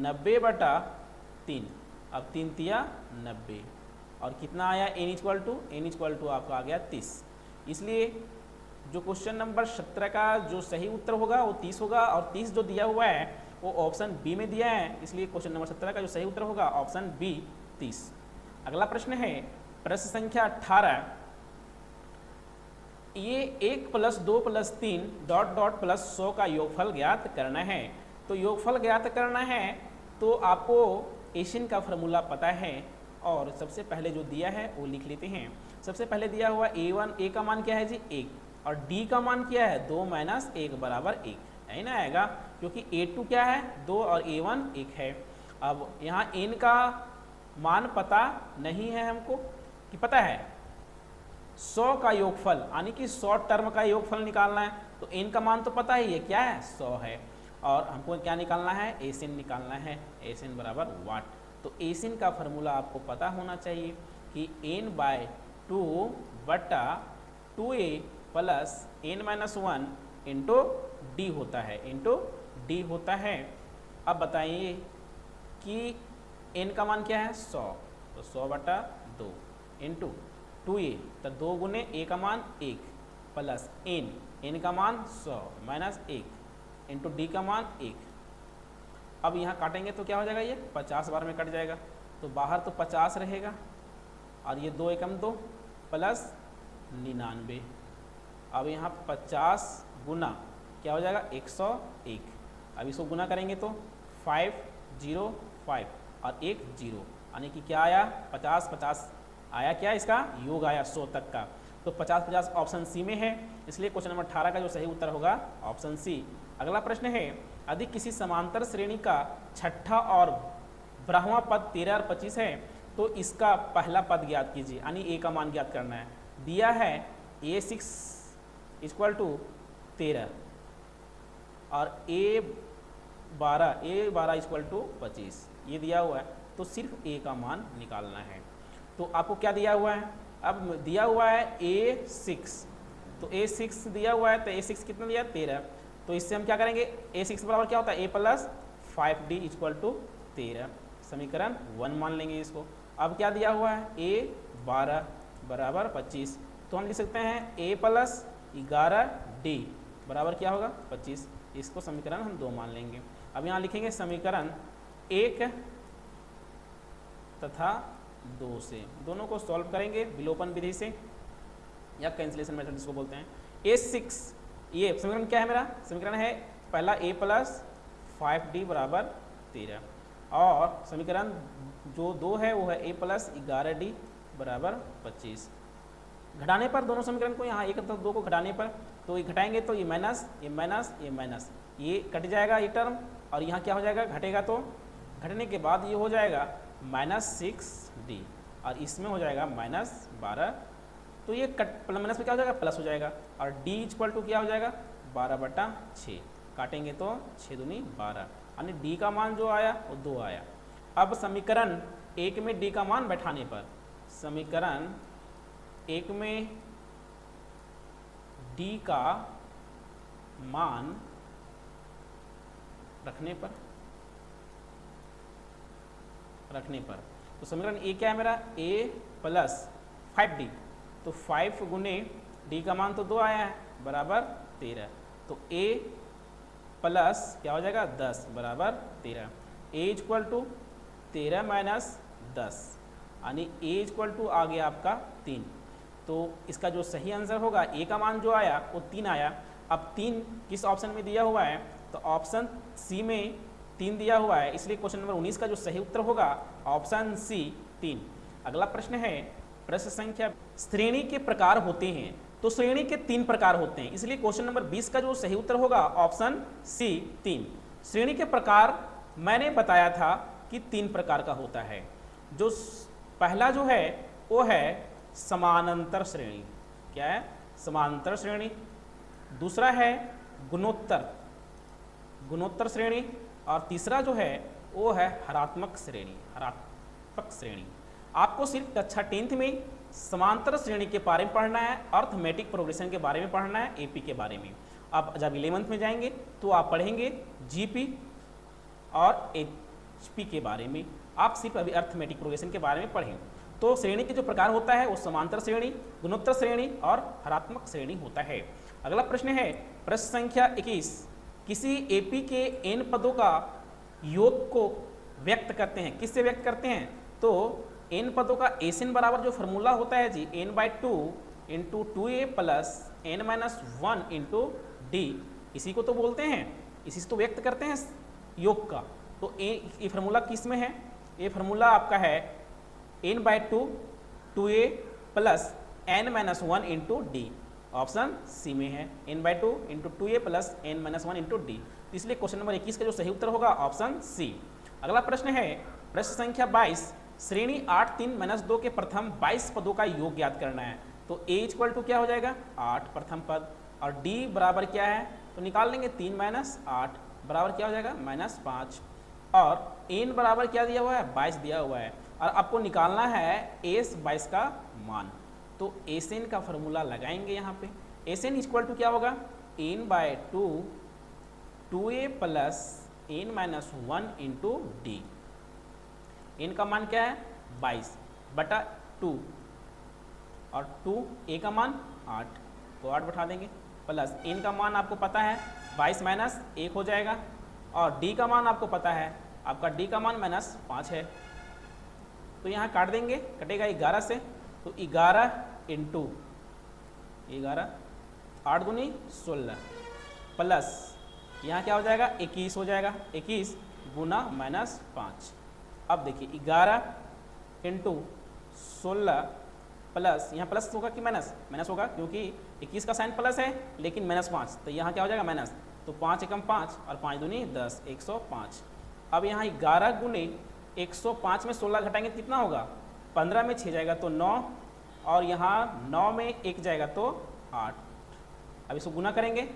90 बटा 3, अब 3 तिया 90, और कितना आया n इक्वल टू आपका आ गया 30। इसलिए जो क्वेश्चन नंबर 17 का जो सही उत्तर होगा वो 30 होगा, और 30 जो दिया हुआ है वो ऑप्शन बी में दिया है, इसलिए क्वेश्चन नंबर 17 का जो सही उत्तर होगा ऑप्शन बी 30। अगला प्रश्न है प्रश्न संख्या 18। ये 1 plus 2 plus 3 dot dot plus 100 का योगफल ज्ञात करना है। तो योगफल ज्ञात करना है तो आपको एशियन का फॉर्मूला पता है, और सबसे पहले जो दिया है वो लिख लेते हैं। सबसे पहले दिया हुआ a का मान क्या है जी 1, और d का मान क्या है 2 माइनस 1 बराबर 1, है ना आएगा, क्योंकि a2 क्या है 2 और a1 1 है। अब यहाँ n का मान पता नहीं है हमको, कि पता है 100 का योगफल यानी कि 100 टर्म का योगफल निकालना है, तो n का मान तो पता ही है क्या है 100 है, और हमको क्या निकालना है एसिन निकालना है, एसिन बराबर वाट। तो एसिन का फॉर्मूला आपको पता होना चाहिए कि n बाय 2 बटा 2a plus n minus 1 into D होता है, इंटू डी होता है। अब बताइए कि n का मान क्या है 100, तो 100 बटा 2 इंटू 2a, तो 2 गुने a का मान 1 प्लस n का मान 100 माइनस 1 इंटू डी का मान 1। अब यहाँ काटेंगे तो क्या हो जाएगा, ये 50 बार में कट जाएगा, तो बाहर तो 50 रहेगा, और ये 2 एकम 2 प्लस 99। अब यहाँ 50 गुना क्या हो जाएगा 101। अब इसको गुना करेंगे तो 505 और 1 0, यानी कि क्या आया 50 आया, क्या इसका योग आया 100 तक का। तो 50 ऑप्शन सी में है, इसलिए क्वेश्चन नंबर 18 का जो सही उत्तर होगा ऑप्शन सी। अगला प्रश्न है यदि किसी समांतर श्रेणी का छठा और 12वां पद 13 और 25 है तो इसका पहला पद ज्ञात कीजिए, यानी a का मान ज्ञात करना है। दिया है a6 इक्वल टू 13 और a12 इक्वल टू 25, ये दिया हुआ है, तो सिर्फ a का मान निकालना है। तो आपको क्या दिया हुआ है, अब दिया हुआ है a6, तो a6 दिया हुआ है, तो a6 कितना दिया 13, तो इससे हम क्या करेंगे a6 बराबर क्या होता है a plus 5d equal to 13, समीकरण 1 मान लेंगे इसको। अब क्या दिया हुआ है a12 बराबर 25, तो हम लिख सकते हैं a प्लस 11d बराबर क्या होगा 25, इसको समीकरण हम 2 मान लेंगे। अब यहाँ लिखेंगे समीकरण 1 तथा 2 से, दोनों को सॉल्व करेंगे विलोपन विधि से या कैंसिलेशन मेथड जिसको बोलते हैं। a6 ये समीकरण क्या है, मेरा समीकरण है पहला a प्लस 5d बराबर 13, और समीकरण जो 2 है वो है a प्लस 11d बराबर 25। घटाने पर दोनों समीकरण को यहाँ 1 तथा 2 को घटाने पर तो ये घटाएंगे तो ये माइनस ये माइनस ये माइनस ये कट जाएगा ये टर्म, और यहाँ क्या हो जाएगा घटेगा, तो घटने के बाद ये हो जाएगा -6d और इसमें हो जाएगा -12, तो ये कट माइनस में क्या हो जाएगा, प्लस हो जाएगा। और d इक्वल टू क्या हो जाएगा, 12/6, काटेंगे तो 6 दूनी 12, यानी d का मान जो आया वो 2 आया। अब समीकरण 1 में d का मान बैठाने पर, समीकरण 1 में d का मान रखने पर तो समीकरण ए क्या है मेरा, a + 5d, तो 5 गुने d का मान तो 2 आया है बराबर 13, तो a प्लस क्या हो जाएगा 10 बराबर 13, a इक्वल टू 13 - 10, यानी a इक्वल टू आ गया आपका 3। तो इसका जो सही आंसर होगा, a का मान जो आया वो 3 आया। अब 3 किस ऑप्शन में दिया हुआ है, तो ऑप्शन सी में 3 दिया हुआ है, इसलिए क्वेश्चन नंबर 19 का जो सही उत्तर होगा ऑप्शन सी 3। अगला प्रश्न है, प्रश्न संख्या, श्रेणी के प्रकार होते हैं, तो श्रेणी के 3 प्रकार होते हैं, इसलिए क्वेश्चन नंबर 20 का जो सही उत्तर होगा ऑप्शन सी 3। श्रेणी के प्रकार मैंने बताया था कि 3 प्रकार का होता है। जो पहला जो है वो है समानांतर श्रेणी, क्या है, समानांतर श्रेणी। दूसरा है गुणोत्तर श्रेणी, और तीसरा जो है वो है हरात्मक श्रेणी। आपको सिर्फ कक्षा 10th में समांतर श्रेणी के बारे में पढ़ना है, अर्थमेटिक प्रोग्रेशन के बारे में पढ़ना है, एपी के बारे में। अब जब 11th में जाएंगे तो आप पढ़ेंगे जीपी और एचपी के बारे में। आप सिर्फ अभी अर्थमेटिक प्रोग्रेशन के बारे में पढ़ें। तो श्रेणी के जो प्रकार होता है वो समांतर श्रेणी, गुणोत्तर श्रेणी और हरात्मक श्रेणी होता है। अगला प्रश्न है, प्रश्न संख्या 21, किसी एपी के n पदों का योग को व्यक्त करते हैं, किससे व्यक्त करते हैं, तो n पदों का एन बराबर जो फॉर्मूला होता है जी, n/2 × 2a + n-1 × d, इसी को तो बोलते हैं, इसी से तो व्यक्त करते हैं योग का। तो ये फार्मूला किस में है, ये फार्मूला आपका है n/2 2a + n-1 × d, option C में है, n/2 × 2a + n-1 × d। इसलिए क्वेश्चन नंबर 21 का जो सही उत्तर होगा ऑप्शन सी। अगला प्रश्न है, प्रश्न संख्या 22, श्रेणी 8 3 - 2 के प्रथम 22 पदों का योग ज्ञात करना है। तो a इक्वल टू क्या हो जाएगा 8 प्रथम पद, और d बराबर क्या है, तो निकाल लेंगे 3 - 8 बराबर क्या हो जाएगा -5, और n बराबर क्या दिया हुआ है 22 दिया हुआ है, और आपको निकालना है एस 22 का मान। तो एन का फॉर्मूला लगाएंगे यहाँ पे, एन इक्वल टू क्या होगा n/2 2a + n-1 × d। n का मान क्या है 22/2, और 2a का मान 8, तो 8 बैठा देंगे, प्लस n का मान आपको पता है 22 - 1 हो जाएगा, और d का मान आपको पता है, आपका d का मान -5 है, तो यहाँ काट देंगे, कटेगा 11 से, तो 11 × 11 8 दूनी 16, प्लस यहाँ क्या हो जाएगा 21 हो जाएगा, 21 गुना -5। अब देखिए 11 × 16 प्लस, यहाँ प्लस होगा कि माइनस होगा, क्योंकि 21 का साइन प्लस है लेकिन -5, तो यहाँ क्या हो जाएगा माइनस, तो 5 × 5 और 5 दूनी 10, 105। अब यहाँ 11 गुने 105 में 16 घटाएंगे तो कितना होगा, 15 में 6 जाएगा तो 9, और यहाँ 9 में 1 जाएगा तो 8। अब इसको गुना करेंगे,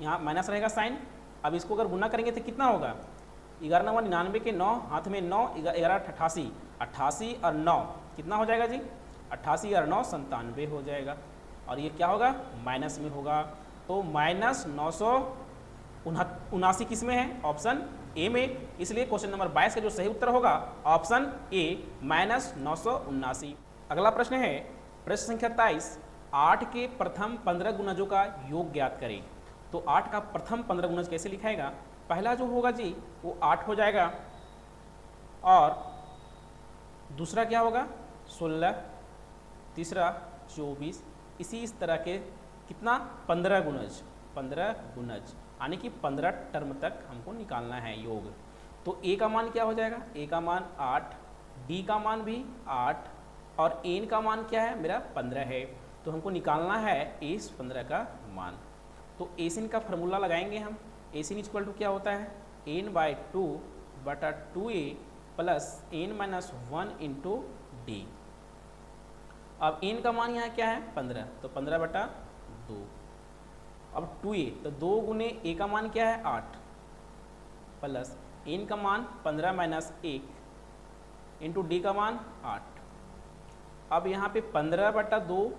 यहाँ माइनस रहेगा साइन, अब इसको अगर गुना करेंगे तो कितना होगा, 11 9 99 के 9, हाथ में 9, 11 88, 88 और 9 कितना हो जाएगा जी, 88 और 9 97 हो जाएगा, और ये क्या होगा माइनस में होगा, तो -979 किस में है, ऑप्शन ए में। इसलिए क्वेश्चन नंबर 22 का जो सही उत्तर होगा ऑप्शन ए -979। अगला प्रश्न है, प्रश्न संख्या 23, 8 के प्रथम 15 गुणजों का योग ज्ञात करें। तो 8 का प्रथम 15 गुणज कैसे लिखाएगा, पहला जो होगा जी वो 8 हो जाएगा, और दूसरा क्या होगा 16, तीसरा 24, इस तरह के कितना 15 गुणज, यानी कि 15 टर्म तक हमको निकालना है योग। तो a का मान क्या हो जाएगा, a का मान 8, d का मान भी 8, और n का मान क्या है मेरा 15 है, तो हमको निकालना है इस 15 का मान। तो एसिन का फार्मूला लगाएंगे हम, एसिन इक्वल टू क्या होता है n/2 / 2a + n-1 × डी। अब n का मान यहाँ क्या है 15, तो 15/2। अब 2a, तो 2 गुने a का मान क्या है 8 प्लस n का मान 15 माइनस 1 इंटू डी का मान 8। अब यहाँ पे 15/2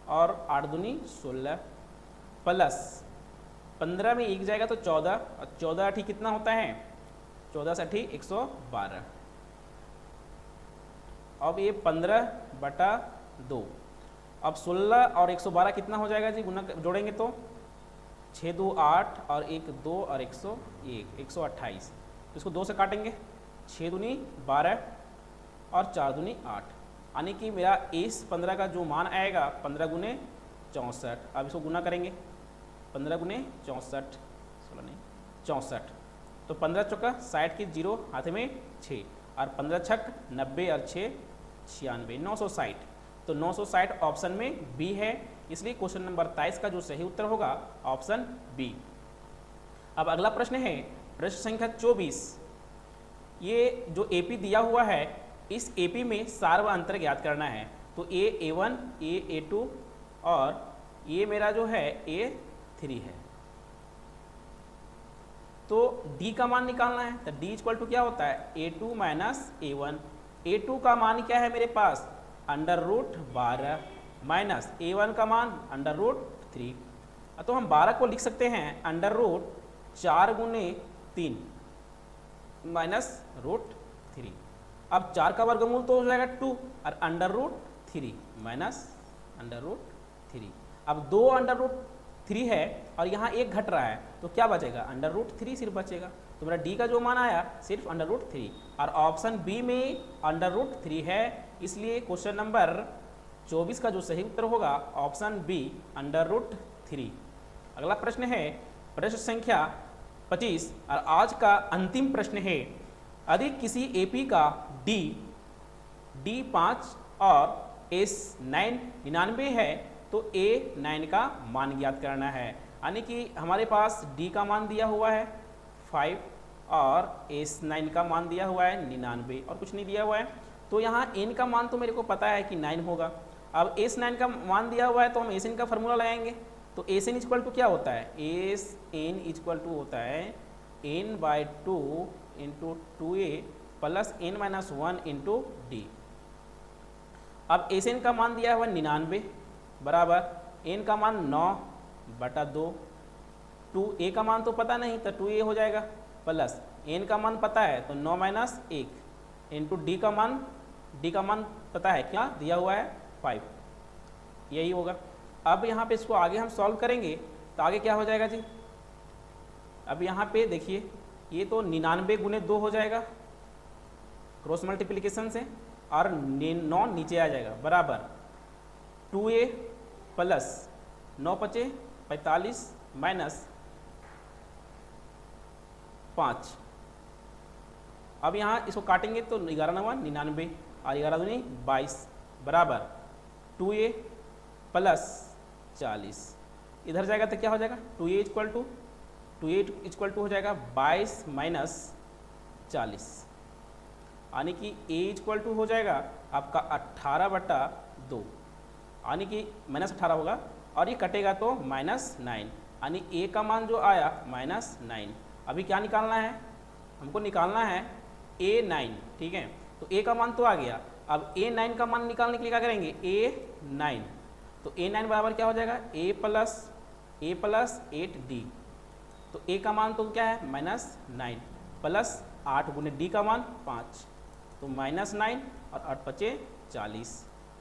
और 8 दूनी 16 प्लस 15 में 1 जाएगा तो 14, और 14 अठी कितना होता है 14 से 112। अब ये 15/2, अब 16 और 112 कितना हो जाएगा जी, गुना जोड़ेंगे तो 6 2 8 और 1 2 और 101 128। तो इसको 2 से काटेंगे, 6 दूनी 12 और 4 दूनी 8, यानी कि मेरा इस 15 का जो मान आएगा 15 गुने 64। अब इसको गुना करेंगे 15 गुने 64, 16 नहीं 64, तो 15 चौका 60 की 0 हाथ में 6 और 15 छक 90 और 6 96, 960। तो 960 ऑप्शन में बी है, इसलिए क्वेश्चन नंबर 23 का जो सही उत्तर होगा ऑप्शन बी। अब अगला प्रश्न है प्रश्न संख्या 24। ये जो एपी दिया हुआ है, इस एपी में सार व अंतर ज्ञात करना है। तो A1 A2 और ये मेरा जो है A3 है, तो D का मान निकालना है। तो D इक्वल टू क्या होता है A2 माइनस A1। A2 का मान क्या है मेरे पास √12 माइनस A1 का मान √3। तो हम 12 को लिख सकते हैं √4 गुने 3 माइनस √3। अब 4 का वर्गमूल तो हो जाएगा 2 और √3 माइनस √3। अब 2 √3 है और यहाँ 1 घट रहा है, तो क्या बचेगा √3 सिर्फ बचेगा। तो मेरा डी का जो मान आया सिर्फ √3, और ऑप्शन बी में √3 है, इसलिए क्वेश्चन नंबर 24 का जो सही उत्तर होगा ऑप्शन बी √3। अगला प्रश्न है प्रश्न संख्या 25 और आज का अंतिम प्रश्न है। यदि किसी एपी का D5 और S9 99 है तो A9 का मान ज्ञात करना है। यानी कि हमारे पास D का मान दिया हुआ है 5 और S9 का मान दिया हुआ है 99 और कुछ नहीं दिया हुआ है। तो यहाँ n का मान तो मेरे को पता है कि 9 होगा। अब S9 का मान दिया हुआ है तो हम Sn का फॉर्मूला लगाएंगे। तो Sn इक्वल टू क्या होता है, Sn इक्वल टू होता है n/2 into 2a plus n-1 into D. अब Sn का मान दिया हुआ 99 बराबर n का मान 9/2, 2a का मान तो पता नहीं तो 2a हो जाएगा, प्लस n का मान पता है तो 9 माइनस 1 इंटू d का मान पता है क्या दिया हुआ है 5, यही होगा। अब यहाँ पे इसको आगे हम सॉल्व करेंगे तो आगे क्या हो जाएगा जी। अब यहाँ पे देखिए ये तो 99 गुने 2 हो जाएगा क्रॉस मल्टीप्लिकेशन से, और 9 नीचे आ जाएगा बराबर 2a प्लस 9 × 5 = 45 माइनस 5। अब यहाँ इसको काटेंगे तो 11×9 = 99 और 11×2 = 22 बराबर 2a प्लस 40। इधर जाएगा तो क्या हो जाएगा 2a इक्वल टू हो जाएगा 22 माइनस 40, यानी कि a इक्वल टू हो जाएगा आपका 18/2, यानी कि -18 होगा और ये कटेगा तो -9, यानी a का मान जो आया -9। अभी क्या निकालना है, हमको निकालना है A9, ठीक है। तो a का मान तो आ गया, अब A9 का मान निकालने के लिए क्या करेंगे A9। तो A9 बराबर क्या हो जाएगा a प्लस 8d। तो a का मान तो क्या है -9 प्लस 8 गुने d का मान 5, तो -9 और 8 बचे 40।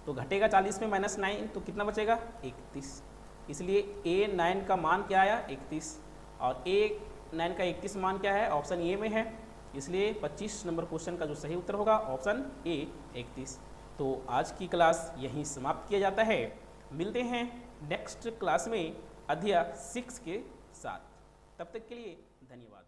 तो घटेगा 40 में -9 तो कितना बचेगा 31, इसलिए A9 का मान क्या आया 31, और A9 का 31 मान क्या है ऑप्शन ए में है, इसलिए 25 नंबर क्वेश्चन का जो सही उत्तर होगा ऑप्शन ए 31। तो आज की क्लास यहीं समाप्त किया जाता है, मिलते हैं नेक्स्ट क्लास में अध्याय 6 के साथ। तब तक के लिए धन्यवाद।